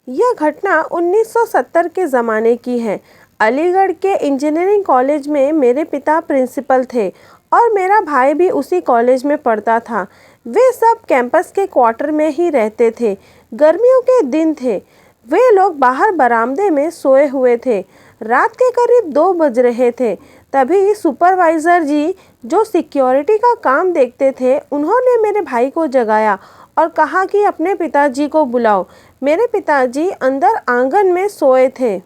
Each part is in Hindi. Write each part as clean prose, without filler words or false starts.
यह घटना 1970 के ज़माने की है। अलीगढ़ के इंजीनियरिंग कॉलेज में मेरे पिता प्रिंसिपल थे और मेरा भाई भी उसी कॉलेज में पढ़ता था। वे सब कैंपस के क्वार्टर में ही रहते थे। गर्मियों के दिन थे। वे लोग बाहर बरामदे में सोए हुए थे। रात के करीब 2 बज रहे थे। तभी सुपरवाइज़र जी, जो सिक्योरिटी का काम देखते थे, उन्होंने मेरे भाई को जगाया और कहा कि अपने पिताजी को बुलाओ। मेरे पिताजी अंदर आंगन में सोए थे।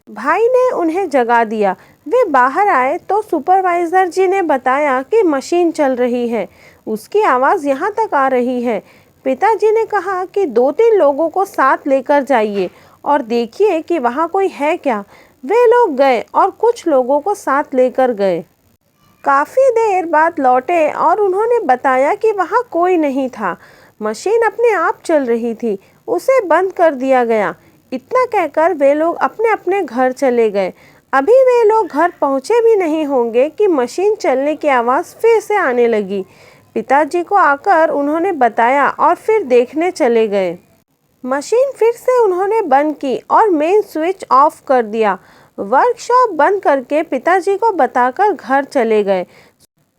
भाई ने उन्हें जगा दिया। वे बाहर आए तो सुपरवाइज़र जी ने बताया कि मशीन चल रही है, उसकी आवाज़ यहाँ तक आ रही है। पिताजी ने कहा कि 2-3 लोगों को साथ लेकर जाइए और देखिए कि वहाँ कोई है क्या। वे लोग गए और कुछ लोगों को साथ लेकर गए। काफ़ी देर बाद लौटे और उन्होंने बताया कि वहाँ कोई नहीं था। मशीन अपने आप चल रही थी, उसे बंद कर दिया गया। इतना कहकर वे लोग अपने अपने घर चले गए। अभी वे लोग घर पहुँचे भी नहीं होंगे कि मशीन चलने की आवाज़ फिर से आने लगी। पिताजी को आकर उन्होंने बताया और फिर देखने चले गए। मशीन फिर से उन्होंने बंद की और मेन स्विच ऑफ कर दिया। वर्कशॉप बंद करके पिताजी को बताकर घर चले गए।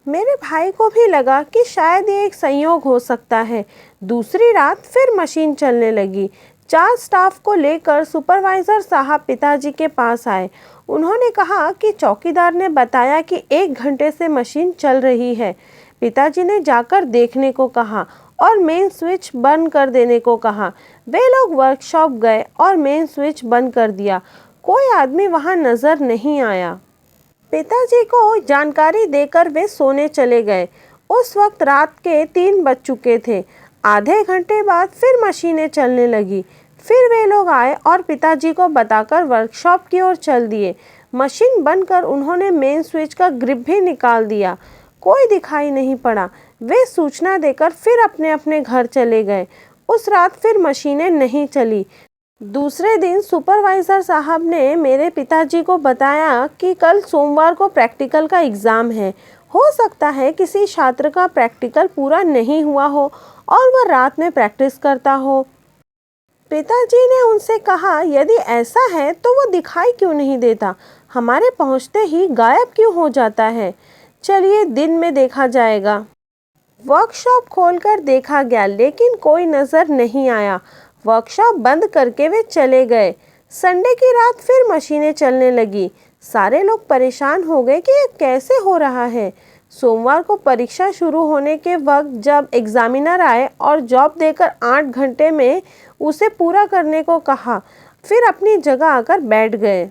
मेरे भाई को भी लगा कि शायद ये एक संयोग हो सकता है। दूसरी रात फिर मशीन चलने लगी। 4 स्टाफ को लेकर सुपरवाइज़र साहब पिताजी के पास आए। उन्होंने कहा कि चौकीदार ने बताया कि 1 घंटे से मशीन चल रही है। पिताजी ने जाकर देखने को कहा और मेन स्विच बंद कर देने को कहा। वे लोग वर्कशॉप गए और मेन स्विच बंद कर दिया। कोई आदमी वहां नजर नहीं आया। पिताजी को जानकारी देकर वे सोने चले गए। उस वक्त रात के 3 बज चुके थे। आधे घंटे बाद फिर मशीनें चलने लगी। फिर वे लोग आए और पिताजी को बताकर वर्कशॉप की ओर चल दिए। मशीन बंद कर उन्होंने मेन स्विच का ग्रिप भी निकाल दिया। कोई दिखाई नहीं पड़ा। वे सूचना देकर फिर अपने अपने घर चले गए। उस रात फिर मशीनें नहीं चली। दूसरे दिन सुपरवाइज़र साहब ने मेरे पिताजी को बताया कि कल सोमवार को प्रैक्टिकल का एग्ज़ाम है। हो सकता है किसी छात्र का प्रैक्टिकल पूरा नहीं हुआ हो और वह रात में प्रैक्टिस करता हो। पिताजी ने उनसे कहा, यदि ऐसा है तो वो दिखाई क्यों नहीं देता, हमारे पहुंचते ही गायब क्यों हो जाता है। चलिए दिन में देखा जाएगा। वर्कशॉप खोलकर देखा गया लेकिन कोई नज़र नहीं आया। वर्कशॉप बंद करके वे चले गए। संडे की रात फिर मशीनें चलने लगी। सारे लोग परेशान हो गए कि ये कैसे हो रहा है। सोमवार को परीक्षा शुरू होने के वक्त जब एग्जामिनर आए और जॉब देकर 8 घंटे में उसे पूरा करने को कहा, फिर अपनी जगह आकर बैठ गए।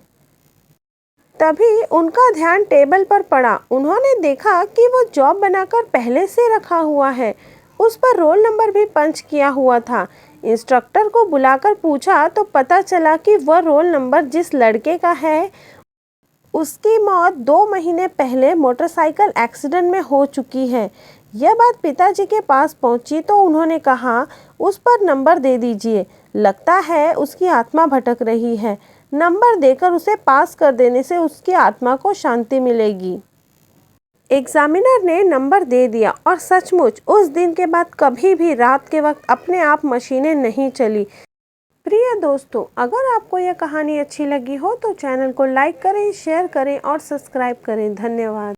तभी उनका ध्यान टेबल पर पड़ा। उन्होंने देखा कि वो जॉब बनाकर पहले से रखा हुआ है। उस पर रोल नंबर भी पंच किया हुआ था। इंस्ट्रक्टर को बुलाकर पूछा तो पता चला कि वह रोल नंबर जिस लड़के का है, उसकी मौत 2 महीने पहले मोटरसाइकिल एक्सीडेंट में हो चुकी है। यह बात पिताजी के पास पहुंची तो उन्होंने कहा, उस पर नंबर दे दीजिए, लगता है उसकी आत्मा भटक रही है। नंबर देकर उसे पास कर देने से उसकी आत्मा को शांति मिलेगी। एग्जामिनर ने नंबर दे दिया और सचमुच उस दिन के बाद कभी भी रात के वक्त अपने आप मशीनें नहीं चली। प्रिय दोस्तों, अगर आपको यह कहानी अच्छी लगी हो तो चैनल को लाइक करें, शेयर करें और सब्सक्राइब करें। धन्यवाद।